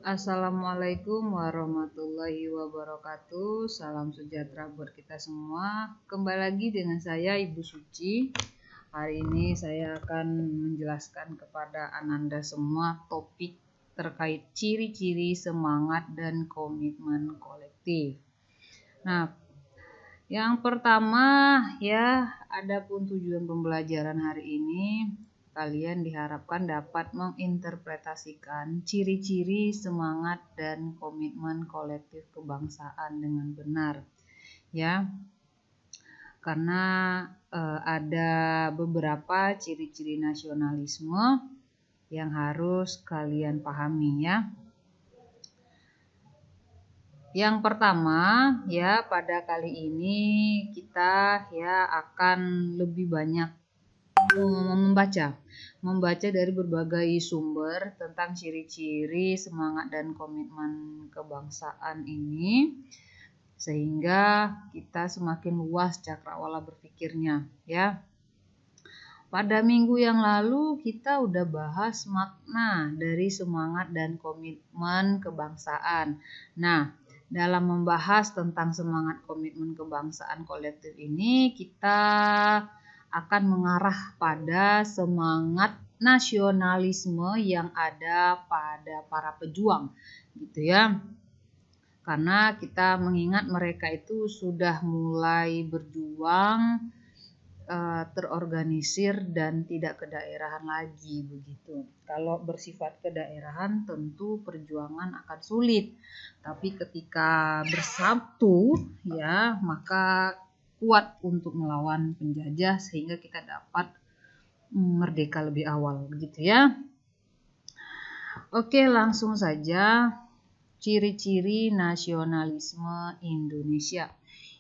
Assalamualaikum warahmatullahi wabarakatuh. Salam sejahtera buat kita semua. Kembali lagi dengan saya Ibu Suci. Hari ini saya akan menjelaskan kepada Ananda semua topik terkait ciri-ciri semangat dan komitmen kolektif. Nah, yang pertama ya, adapun tujuan pembelajaran hari ini, kalian diharapkan dapat menginterpretasikan ciri-ciri semangat dan komitmen kolektif kebangsaan dengan benar, ya. Karena ada beberapa ciri-ciri nasionalisme yang harus kalian pahami, ya. Yang pertama ya, pada kali ini kita ya akan lebih banyak membaca dari berbagai sumber tentang ciri-ciri semangat dan komitmen kebangsaan ini, sehingga kita semakin luas cakrawala berpikirnya, ya. Pada minggu yang lalu kita udah bahas makna dari semangat dan komitmen kebangsaan. Nah, dalam membahas tentang semangat komitmen kebangsaan kolektif ini, kita akan mengarah pada semangat nasionalisme yang ada pada para pejuang, gitu ya. Karena kita mengingat mereka itu sudah mulai berjuang, terorganisir dan tidak kedaerahan lagi, begitu. Kalau bersifat kedaerahan tentu perjuangan akan sulit, tapi ketika bersatu ya maka kuat untuk melawan penjajah sehingga kita dapat merdeka lebih awal, begitu ya. Oke, langsung saja ciri-ciri nasionalisme Indonesia.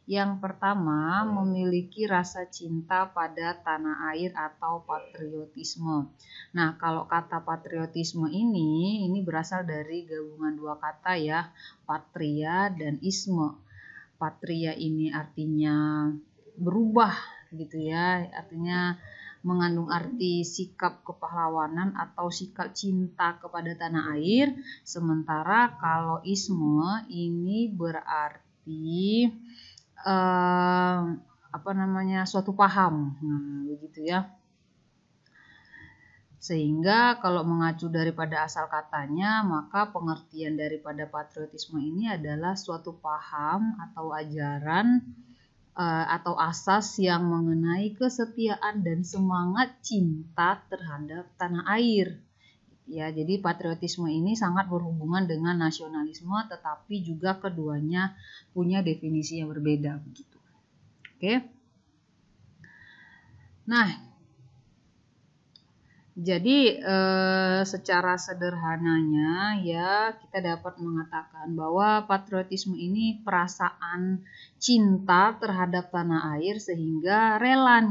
Yang pertama, memiliki rasa cinta pada tanah air atau patriotisme. Nah, kalau kata patriotisme ini berasal dari gabungan dua kata ya, patria dan isme. Patria ini artinya berubah gitu ya, artinya mengandung arti sikap kepahlawanan atau sikap cinta kepada tanah air. Sementara kalau isme ini berarti suatu paham, nah begitu ya. Sehingga kalau mengacu daripada asal katanya, maka pengertian daripada patriotisme ini adalah suatu paham atau ajaran atau asas yang mengenai kesetiaan dan semangat cinta terhadap tanah air. Ya, jadi patriotisme ini sangat berhubungan dengan nasionalisme, tetapi juga keduanya punya definisi yang berbeda, begitu. Oke. Nah, jadi secara sederhananya ya kita dapat mengatakan bahwa patriotisme ini perasaan cinta terhadap tanah air sehingga rela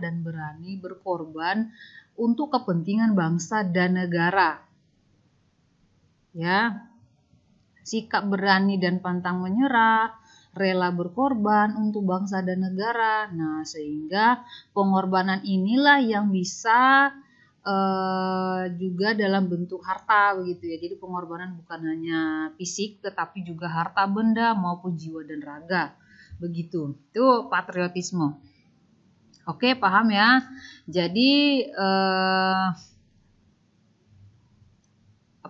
dan berani berkorban untuk kepentingan bangsa dan negara. Ya. Sikap berani dan pantang menyerah, rela berkorban untuk bangsa dan negara. Nah, sehingga pengorbanan inilah yang bisa juga dalam bentuk harta, begitu ya. Jadi pengorbanan bukan hanya fisik, tetapi juga harta benda maupun jiwa dan raga, begitu. Itu patriotisme. Oke, paham ya. Jadi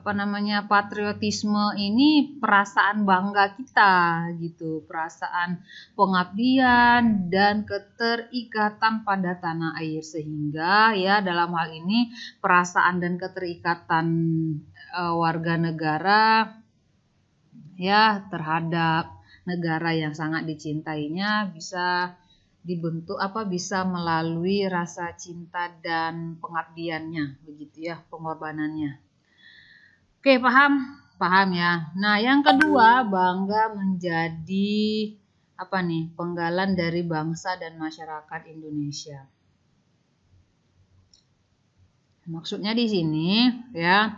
patriotisme ini perasaan bangga kita gitu, perasaan pengabdian dan keterikatan pada tanah air, sehingga ya dalam hal ini perasaan dan keterikatan warga negara ya terhadap negara yang sangat dicintainya bisa dibentuk bisa melalui rasa cinta dan pengabdiannya, begitu ya, pengorbanannya. Oke, paham ya. Nah, yang kedua, bangga menjadi penggalan dari bangsa dan masyarakat Indonesia. Maksudnya di sini ya,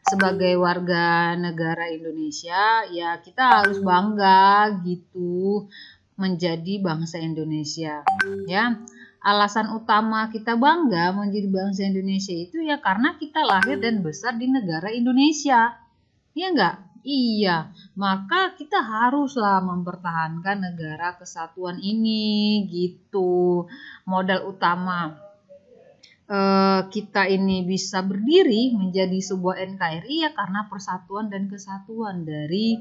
sebagai warga negara Indonesia ya kita harus bangga gitu menjadi bangsa Indonesia, ya. Alasan utama kita bangga menjadi bangsa Indonesia itu ya karena kita lahir dan besar di negara Indonesia. Iya enggak? Iya, maka kita haruslah mempertahankan negara kesatuan ini gitu. Modal utama kita ini bisa berdiri menjadi sebuah NKRI ya karena persatuan dan kesatuan dari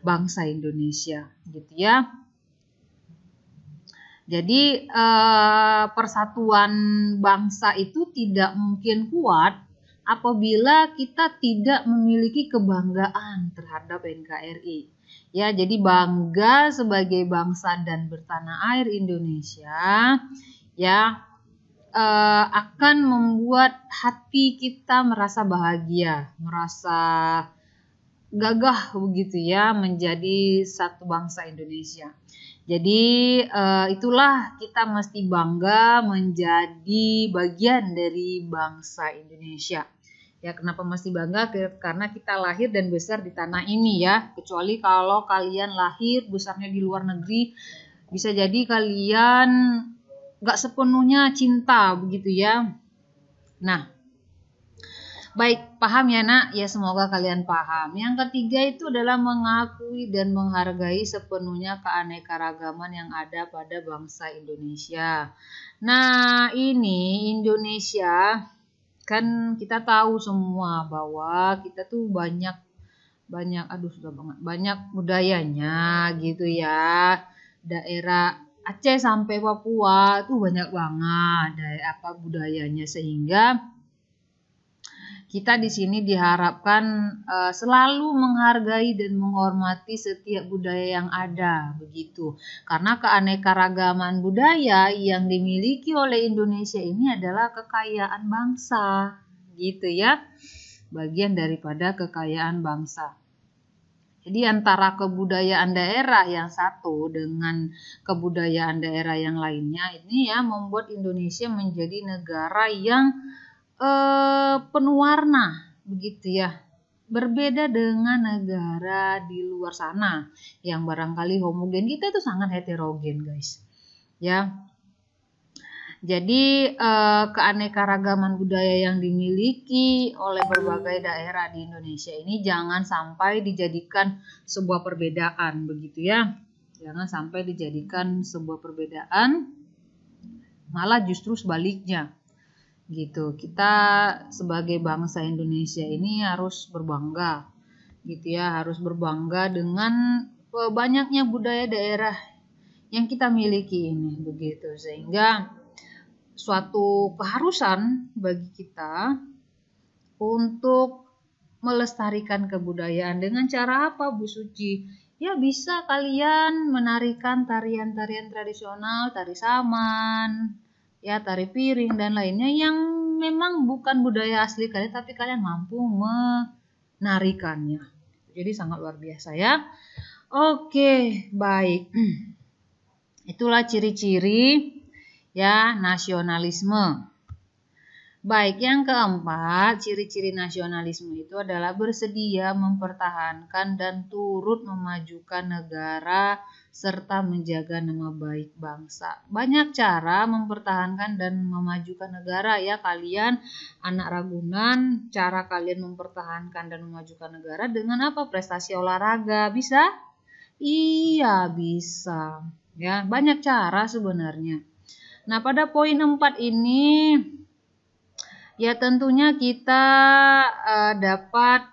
bangsa Indonesia gitu ya. Jadi persatuan bangsa itu tidak mungkin kuat apabila kita tidak memiliki kebanggaan terhadap NKRI. Ya, jadi bangga sebagai bangsa dan bertanah air Indonesia ya akan membuat hati kita merasa bahagia, merasa gagah begitu ya menjadi satu bangsa Indonesia. Jadi itulah kita mesti bangga menjadi bagian dari bangsa Indonesia. Ya, kenapa mesti bangga? Karena kita lahir dan besar di tanah ini ya. Kecuali kalau kalian lahir besarnya di luar negeri, bisa jadi kalian gak sepenuhnya cinta begitu ya. Nah, baik, paham ya nak? Ya semoga kalian paham. Yang ketiga itu adalah mengakui dan menghargai sepenuhnya keanekaragaman yang ada pada bangsa Indonesia. Nah, ini Indonesia kan kita tahu semua bahwa kita tuh banyak banyak budayanya gitu ya. Daerah Aceh sampai Papua tuh banyak banget budayanya sehingga kita di sini diharapkan selalu menghargai dan menghormati setiap budaya yang ada begitu. Karena keanekaragaman budaya yang dimiliki oleh Indonesia ini adalah kekayaan bangsa gitu ya. Bagian daripada kekayaan bangsa. Jadi antara kebudayaan daerah yang satu dengan kebudayaan daerah yang lainnya ini ya membuat Indonesia menjadi negara yang penuh warna begitu ya. Berbeda dengan negara di luar sana yang barangkali homogen, kita itu sangat heterogen guys. Ya. Jadi keanekaragaman budaya yang dimiliki oleh berbagai daerah di Indonesia ini jangan sampai dijadikan sebuah perbedaan begitu ya. Jangan sampai dijadikan sebuah perbedaan, malah justru sebaliknya gitu. Kita sebagai bangsa Indonesia ini harus berbangga gitu ya, harus berbangga dengan banyaknya budaya daerah yang kita miliki ini begitu, sehingga suatu keharusan bagi kita untuk melestarikan kebudayaan. Dengan cara apa Bu Suci? Ya bisa kalian menarikan tarian-tarian tradisional, tari saman, ya tari piring dan lainnya yang memang bukan budaya asli kalian tapi kalian mampu menarikannya. Jadi sangat luar biasa ya. Oke, baik. Itulah ciri-ciri ya nasionalisme. Baik, yang keempat, ciri-ciri nasionalisme itu adalah bersedia mempertahankan dan turut memajukan negara serta menjaga nama baik bangsa. Banyak cara mempertahankan dan memajukan negara ya kalian anak Ragunan, cara kalian mempertahankan dan memajukan negara dengan apa? Prestasi olahraga, bisa? Iya, bisa. Ya, banyak cara sebenarnya. Nah, pada poin 4 ini ya tentunya kita dapat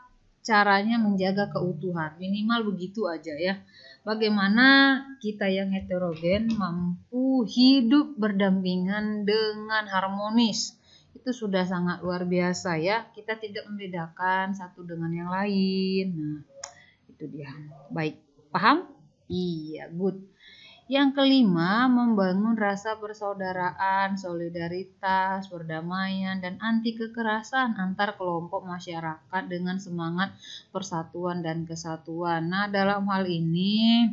caranya menjaga keutuhan. Minimal begitu aja ya. Bagaimana kita yang heterogen mampu hidup berdampingan dengan harmonis. Itu sudah sangat luar biasa ya. Kita tidak membedakan satu dengan yang lain. Nah, itu dia. Baik, paham? Iya, good. Yang kelima, membangun rasa persaudaraan, solidaritas, perdamaian, dan anti kekerasan antar kelompok masyarakat dengan semangat persatuan dan kesatuan. Nah, dalam hal ini,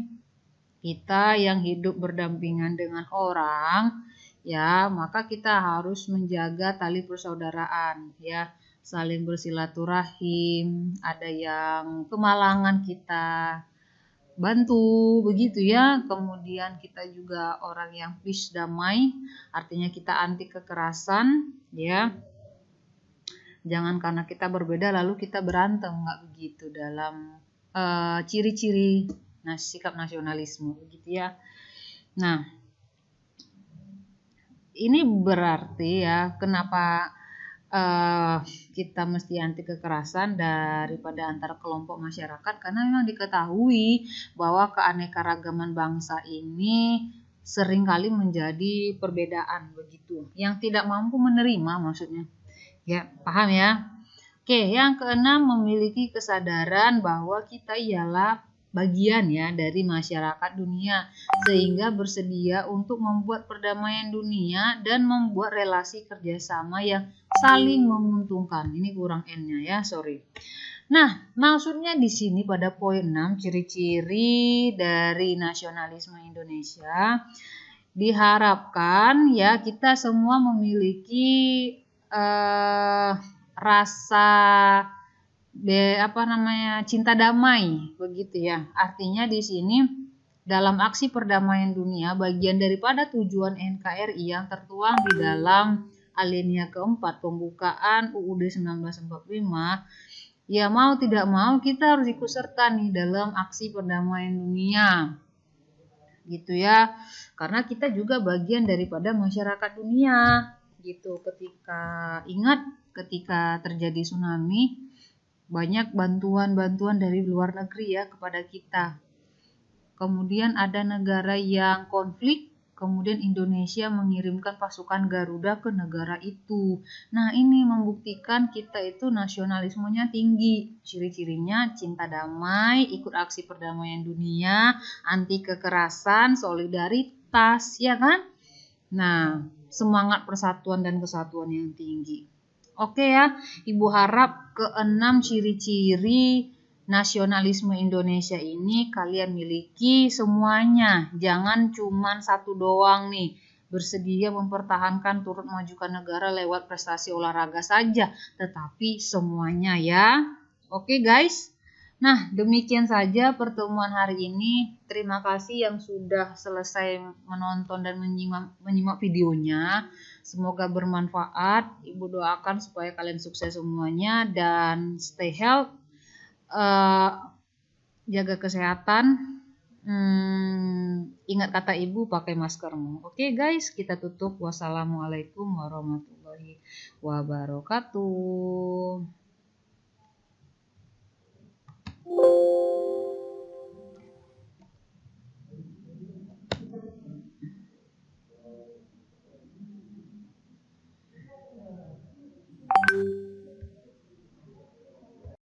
kita yang hidup berdampingan dengan orang, ya, maka kita harus menjaga tali persaudaraan, ya, saling bersilaturahim, ada yang kemalangan kita bantu begitu ya. Kemudian kita juga orang yang peace damai, artinya kita anti kekerasan ya. Jangan karena kita berbeda lalu kita berantem, nggak begitu dalam ciri-ciri sikap nasionalisme, begitu ya. Nah, ini berarti ya kenapa kita mesti anti kekerasan daripada antar kelompok masyarakat, karena memang diketahui bahwa keanekaragaman bangsa ini seringkali menjadi perbedaan begitu, yang tidak mampu menerima maksudnya. Ya, paham ya? Oke, yang keenam, memiliki kesadaran bahwa kita ialah bagian ya dari masyarakat dunia, sehingga bersedia untuk membuat perdamaian dunia dan membuat relasi kerjasama yang saling menguntungkan. Ini kurang N-nya ya, sorry. Nah, maksudnya di sini pada poin 6, ciri-ciri dari nasionalisme Indonesia, diharapkan ya kita semua memiliki rasa cinta damai, begitu ya. Artinya di sini dalam aksi perdamaian dunia, bagian daripada tujuan NKRI yang tertuang di dalam alinea keempat pembukaan UUD 1945, ya mau tidak mau kita harus ikut serta nih dalam aksi perdamaian dunia, gitu ya. Karena kita juga bagian daripada masyarakat dunia, gitu. Ketika terjadi tsunami, banyak bantuan-bantuan dari luar negeri ya kepada kita. Kemudian ada negara yang konflik, kemudian Indonesia mengirimkan pasukan Garuda ke negara itu. Nah, ini membuktikan kita itu nasionalismenya tinggi. Ciri-cirinya cinta damai, ikut aksi perdamaian dunia, anti kekerasan, solidaritas, ya kan? Nah, semangat persatuan dan kesatuan yang tinggi. Oke ya, Ibu harap keenam ciri-ciri nasionalisme Indonesia ini kalian miliki semuanya. Jangan cuma satu doang nih. Bersedia mempertahankan turut memajukan negara lewat prestasi olahraga saja, tetapi semuanya ya. Oke guys. Nah, demikian saja pertemuan hari ini. Terima kasih yang sudah selesai menonton dan menyimak videonya. Semoga bermanfaat. Ibu doakan supaya kalian sukses semuanya dan stay healthy. Jaga kesehatan. Ingat kata ibu, pakai maskermu. Oke guys, kita tutup. Wassalamualaikum warahmatullahi wabarakatuh.